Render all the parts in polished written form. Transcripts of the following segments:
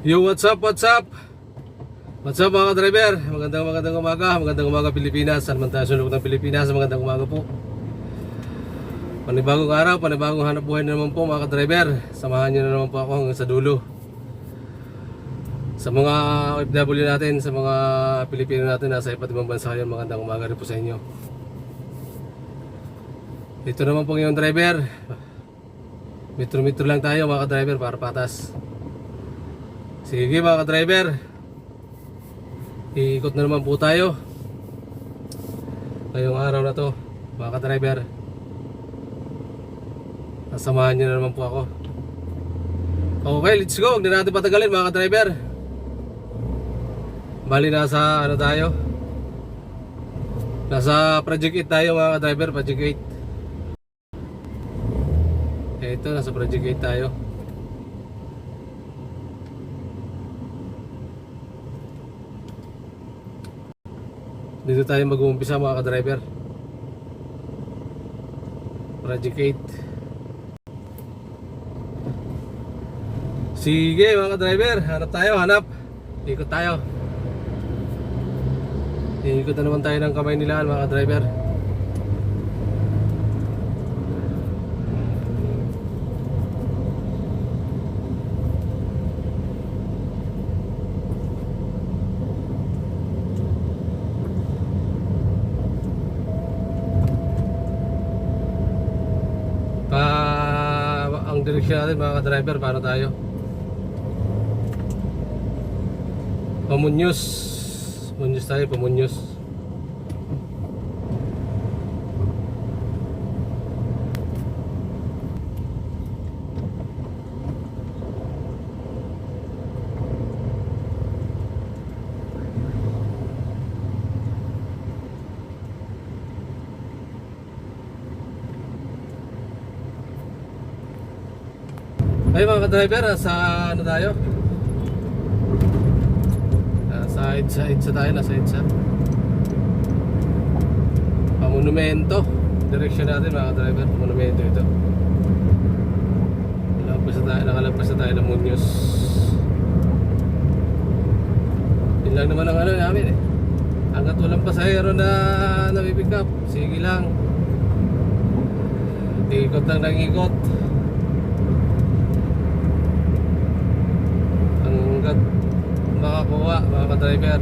Yo, what's up, what's up? What's up mga driver? Magandang umaga Pilipinas. Saan man tayo sulok ng Pilipinas, magandang umaga po. Panibagong araw, panibagong hanap buhay na naman po mga driver. Samahan nyo na naman po ako hanggang sa dulo. Sa mga OFW natin, sa mga Pilipino natin nasa iba't ibang bansa yun, magandang umaga rin po sa inyo. Ito naman po yung driver. Metro lang tayo mga driver para patas. Sige mga driver, iikot na naman po tayo ngayong araw na to mga driver. Nasamahan nyo na naman po ako. Okay, let's go. Huwag na natin patagalin mga driver. Bali nasa ano tayo, nasa Project 8 tayo mga driver. Project 8. Ito, nasa Project 8 tayo. Dito tayo mag-uumpisa mga ka-driver. Project 8. Sige mga ka-driver, hanap tayo, hanap. Ikot tayo. Ikot na naman tayo ng kamay nila mga ka-driver. Ang direksyon natin mga ka-driver, paano tayo? Pamunyos. Pamunyos tayo, Pamunyos. Ay mga ka-driver, sa ano tayo? Sa EDSA tayo, nasa EDSA. Monumento. Direksyon natin mga ka-driver, monumento ito. Nakalampas na tayo ng Muñoz. Yun lang naman ang ano namin eh. Hanggat walang pasahero na napipick up, sige lang. Ikot lang ng ikot. Hanggat makakuha mga ka-driver.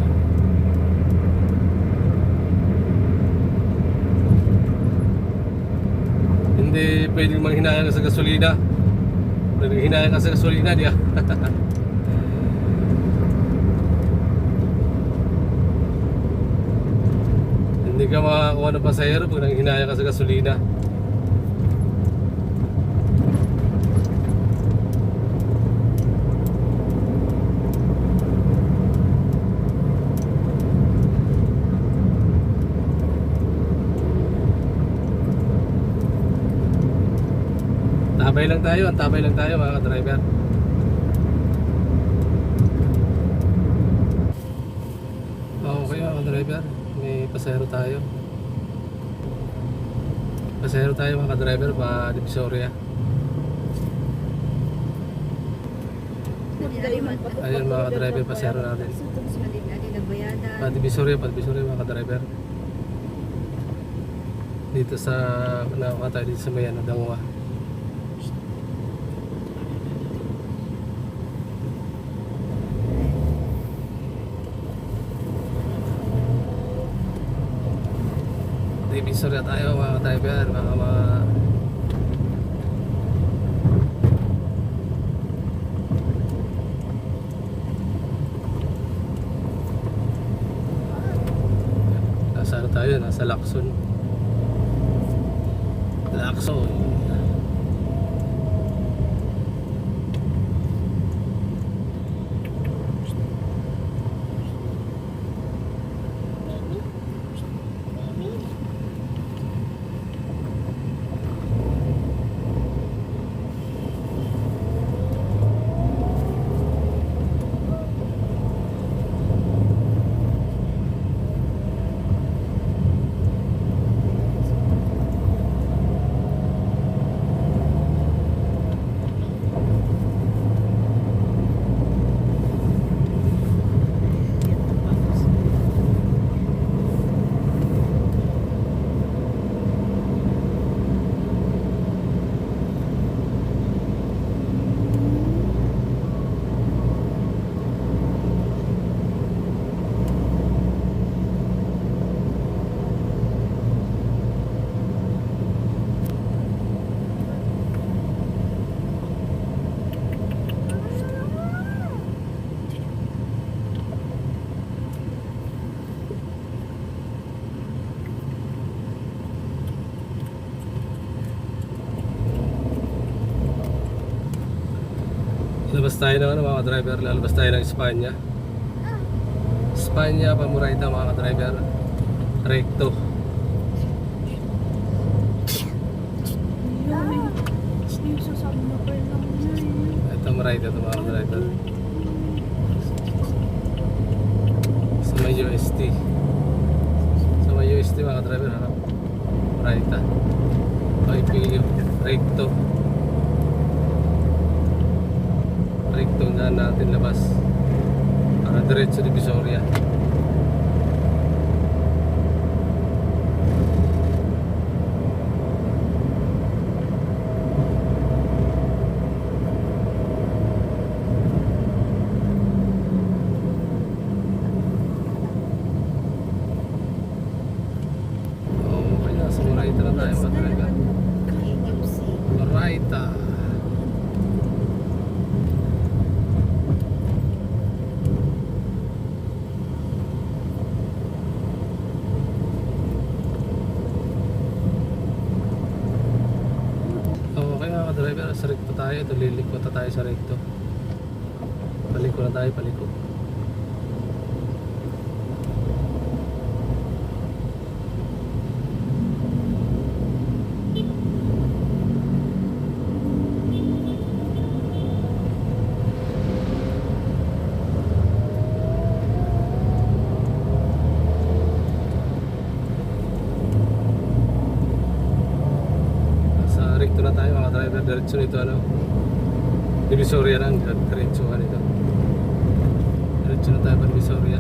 Hindi pwedeng manghinayang sa gasolina. Pwedeng hinayang ka sa gasolina diya. Hindi ka makakuha ng pasahero pag nanghinayang ka sa gasolina. Antabay lang tayo mga ka-driver. Okay mga ka-driver, may pasahero tayo. Pasahero tayo mga ka-driver pa Divisoria. Ayan mga ka-driver, pasahero natin. Pa Divisoria mga ka-driver. Dito sa nakaka tayo dito sa Mayano, Dangwa. Divisoria tayo mga ka-driver, nasa ano tayo, nasa Lacson. Lalabas tayo ng ano mga driver, lalabas tayo ng Espanya. Espanya, Pamuraita mga driver. Recto. Ito Muraita ito mga driver. Sa may UST. Sa may UST mga driver harap. Muraita. IPU. Recto. Recto na natin labas. Para diretso Divisoria. Okay na, sa Muraita na tayo mga driver. Muraita. Okay mga driver, sa recto tayo. Ito liliko na tayo sa recto. Paliko na tayo, paliko. Sa recto na tayo mga driver, diretso nito ano. Divisoria lang, diretso ka nito. Diretso na tayo pa Divisoria.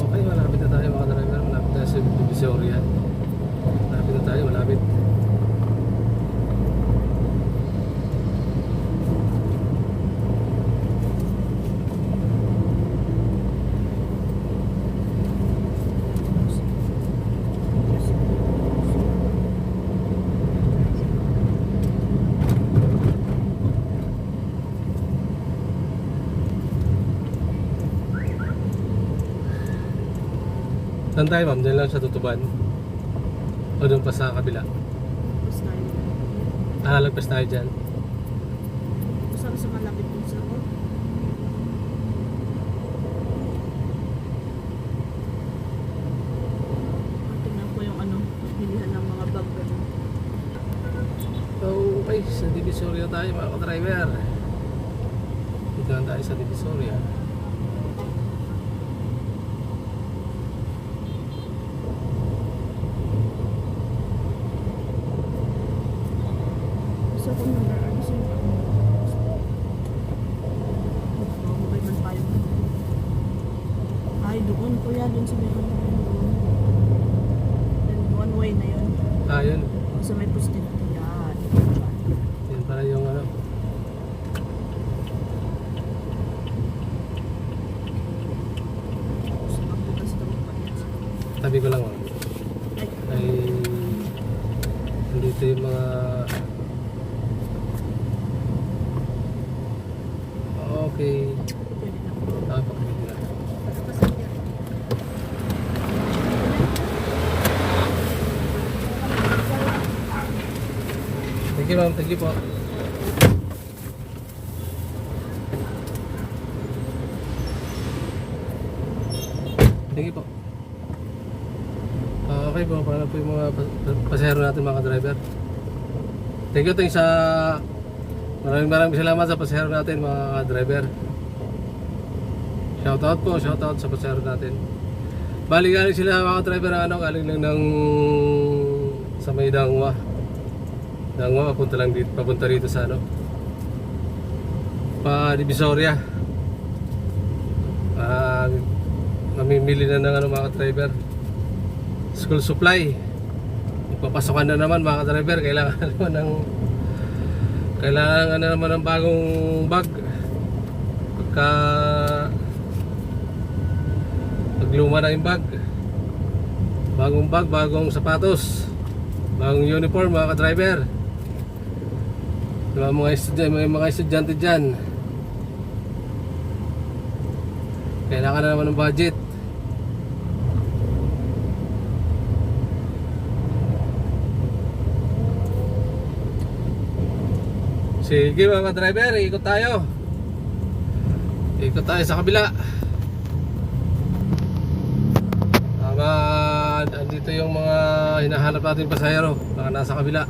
Okay, malapit na tayo mga driver. Malapit na sa Divisoria. Malapit na tayo, malapit. Saan tayo ma'am? Diyan lang sa Tutuban? O doon pa sa kabila? Lagpas tayo dyan. Saan sa malapit dun sa road? Tingnan ko yung ano, bilihan ng mga bag. Okay, sa Divisoria tayo mga driver. Dito lang tayo sa Divisoria. Gusto ko number ano sa okay man tayo. Ay, doon ko yan, doon sa may doon. Then one way na yun. Yun. Sa may posted. Yan. Yan pala yung ano. Sa pagbutas doon pa yan. Tabi ko lang ma'am. Ay, Ay, dito yung mga okay. pwede na po. Pakapit na. Sige ma'am, thank you po. Thank you po. Okay po, paano po yung mga pasahero natin mga driver? Thank you sa maraming salamat sa pasahero natin mga driver. Shoutout sa pasahero natin. Bali galing sila mga driver galing lang ng sa may Dangwa. Dangwa papunta rito sa Divisoria. Mamimili na ng mga driver. School supply. Magpapasokan na naman mga driver, kailangan naman ng bagong bag. Pagluma na yung bag. Bagong bag, bagong sapatos, bagong uniform mga driver. May mga estudyante dyan. Kailangan na naman ng budget. Sige mga driver, ikot tayo sa kabila. Andito yung mga hinahanap natin pasahero, mga nasa kabila.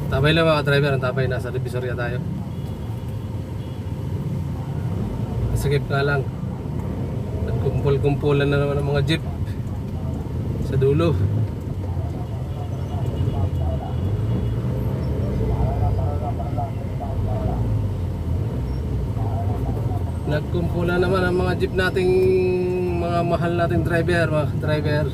Tabay lang mga driver, ang tabay, nasa Divisoria tayo. Sikip nga lang, nagkumpul-kumpulan na naman ang mga jeep sa dulo. Nagkumpulan naman ang mga jeep nating mga mahal nating driver, mga driver.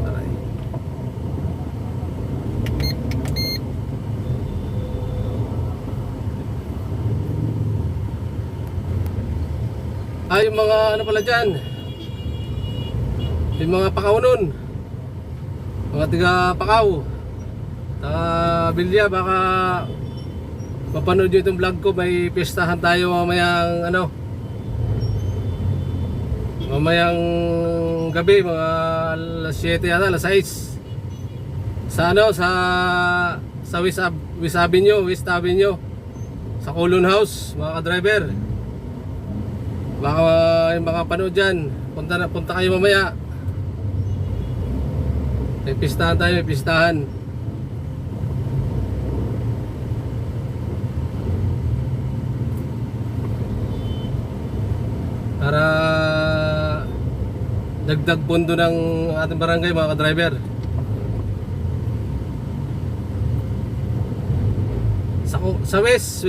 Aray. Yung mga pala dyan, yung mga pakaunon, mga tiga Pakaw, Bilya, baka mapanood nyo itong vlog ko. May pistahan tayo mamayang gabi, mga alas 7 yata, alas 6 sa West Avenue sa Colon House mga driver. Baka yung mga panood dyan, punta kayo mamaya. May pistahan. Para dagdag pondo ng ating barangay mga driver. Sa West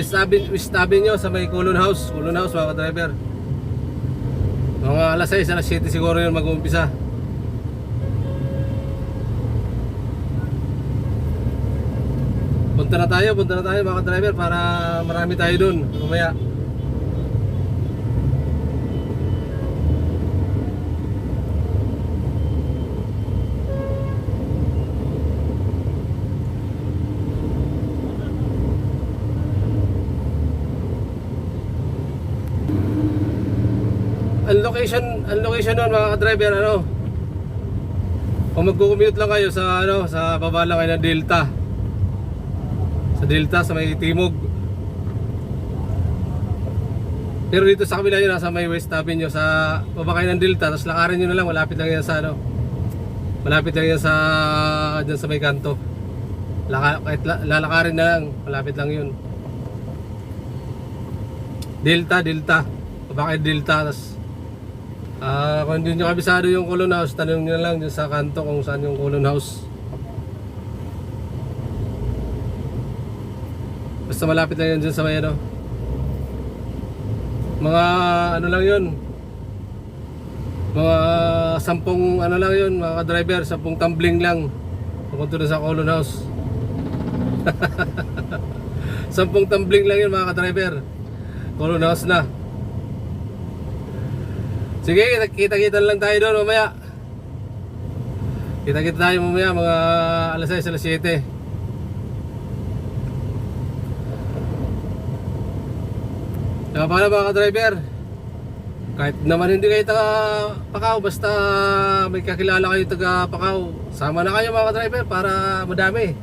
Avenue sa may Colon House mga driver. Mga alas 6, alas 7 siguro yun mag-uumpisa. Punta na tayo mga driver, para marami tayo dun mamaya. Ang location nun mga driver, kung magko-commute lang kayo sa baba lang kayo ng Delta. Sa Delta, sa may Timog. Pero dito sa kabila yun, nasa may West Avenue, sa baba kayo ng Delta, tapos lakarin nyo na lang, malapit lang yan sa dyan sa may kanto. Kahit lalakarin na lang, malapit lang yun. Delta, baba kayo Delta, tapos kung hindi nyo kabisado yung Colon House, tanong nyo na lang dyan sa kanto kung saan yung Colon House. Basta malapit lang yan dyan sa may mga lang yun, mga 10 lang yun mga driver, 10 tumbling lang pupunta na sa Colon House. 10 tumbling lang yun mga driver, Colon House na. Sige, kita-kita lang tayo doon mamaya. Kita-kita tayo mamaya mga alas 6, alas 7. Paano mga driver? Kahit naman hindi kayo taga Pacau, basta may kakilala kayo taga Pacau, sama na kayo mga driver para madami.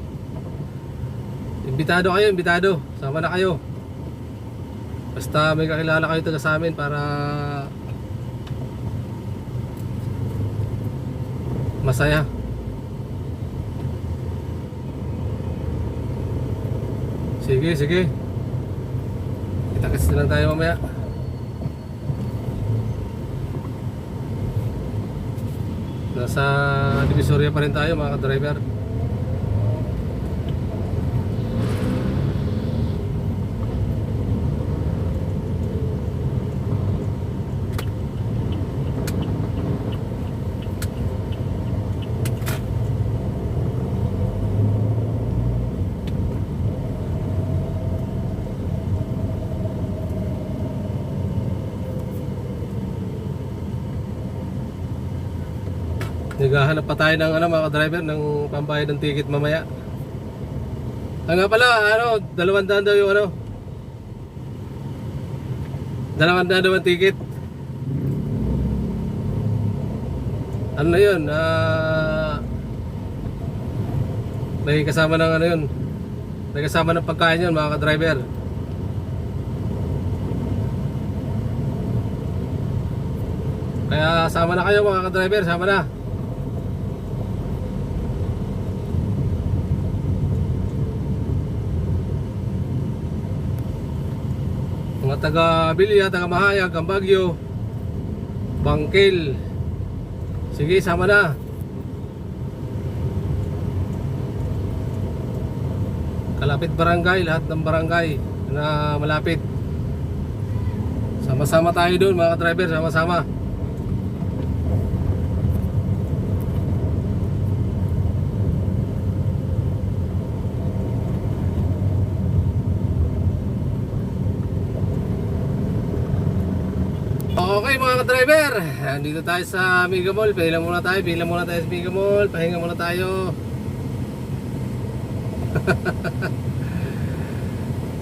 Imbitado kayo, imbitado. Sama na kayo. Basta may kakilala kayo taga sa amin para masaya. Sige, sige. Kita-kits na lang tayo mamaya. Nasa Divisoria pa rin tayo mga driver. Naghahanap pa tayo ng mga driver ng pambayad ng ticket mamaya. Nga pala, 200 daw yung 200 daw ang ticket. Ano na yun? May kasama ng yun. May kasama ng pagkain yun mga ka-driver. Kaya sama na kayo mga ka-driver, sama na. Mga taga Bilya, taga Mahayag, Cambagyo, Bangkil. Sige, sama na. Kalapit barangay, lahat ng barangay na malapit. Sama-sama tayo doon mga driver, sama-sama. Okay mga ka-driver, dito tayo sa Mega Mall. Pila muna tayo sa Mega Mall. Pahinga muna tayo.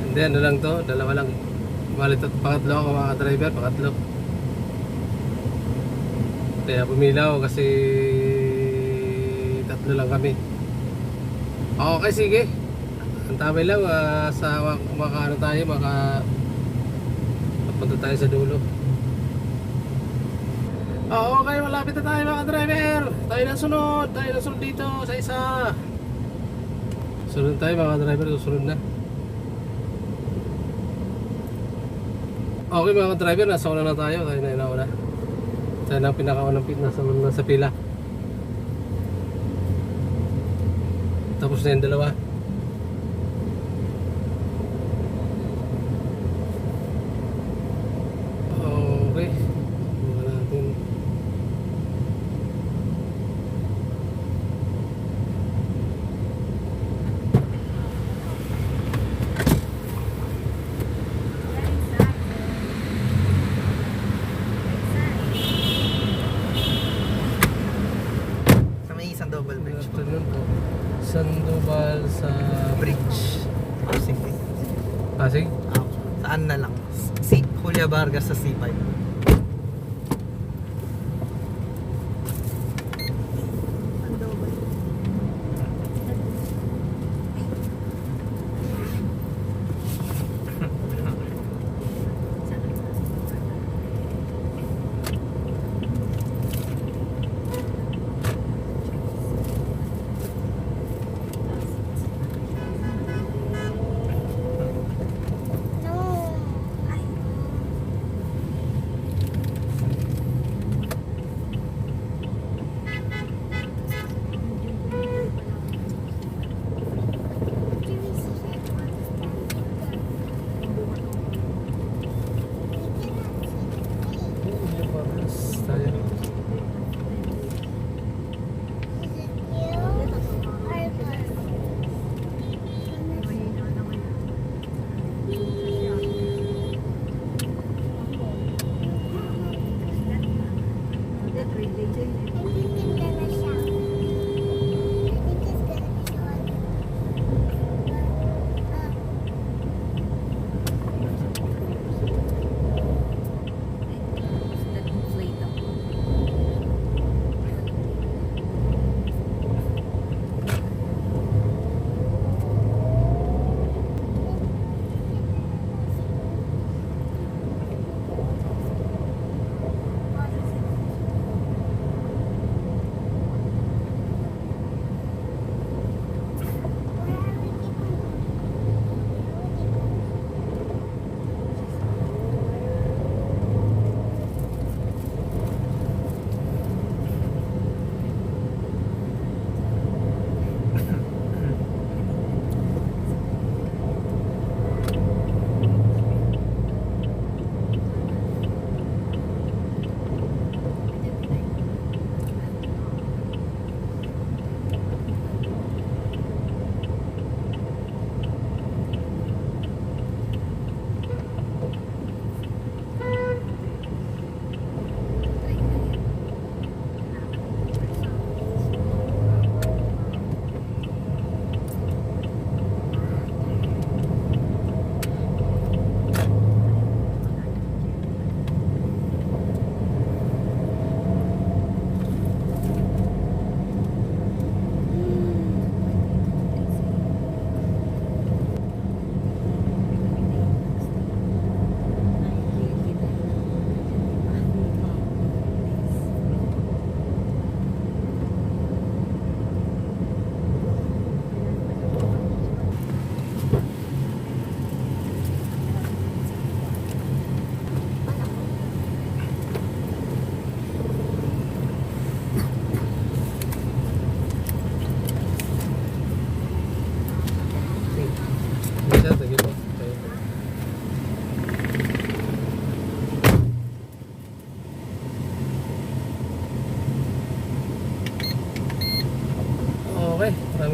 Hindi, ano lang to, dalawa lang. Malit at pangatlo ako mga ka-driver, pangatlo. Kaya pumilaw kasi tatlo lang kami. Okay, sige. Ang tama lang, sa maka tayo, papunta tayo sa dulo. Okay, malapit na tayo mga driver. Tayo na sunod dito sa isa. Sunod tayo mga driver, susunod na. Okay mga driver, nasa una na tayo. Tayo na inauna. Tayo na ang pinakaunang nasa pila. Tapos na yung dalawa. Okay. Buka natin. Sandoval Bridge po. Afternoon po. Sandoval sa Bridge. Pasig. Pasig? Saan na lang? Julia Vargas sa C5.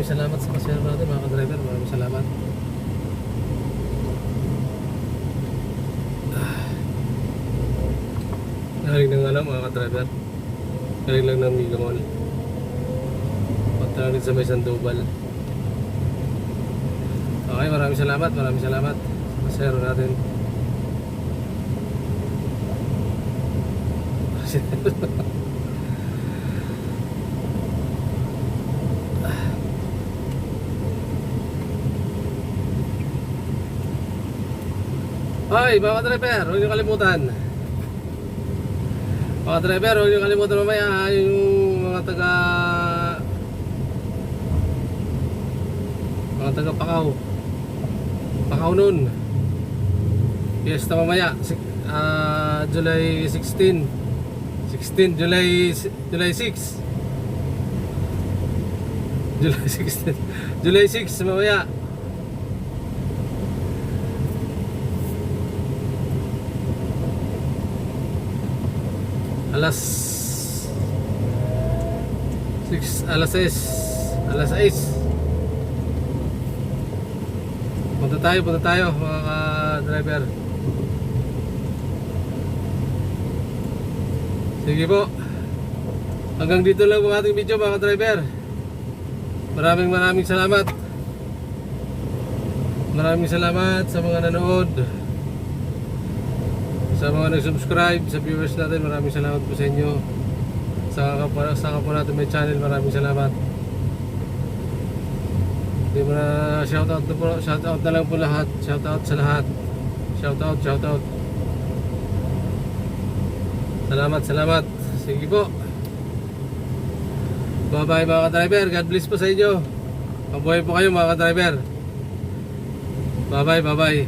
salamat sa pasero natin mga ka-driver. Maraming salamat. Galing ng alam mga ka-driver. Galing lang ng Migamol. Punta lang sa may Sandoval. Okay, maraming salamat sa pasero natin. Hoy mga driver, huwag niyo kalimutan. Mga driver, huwag niyo kalimutan mamaya yung mga taga Pakaw nun. Fiesta mamaya, July 16, July 6. July 16, July 6 mamaya. Alas 6, alas 6. Punta tayo mga ka-driver. Sige po. Hanggang dito lang ang ating video mga ka-driver. Maraming salamat. Maraming salamat sa mga nanood. Sa mga nag-subscribe, sa viewers natin, maraming salamat po sa inyo. Sa kapwa natin may channel, maraming salamat. Hindi mo na shoutout na lang po lahat. Shoutout sa lahat. Shoutout. Salamat. Sige po. Bye-bye mga ka-driver. God bless po sa inyo. Mabuhay po kayo mga ka-driver. Bye-bye.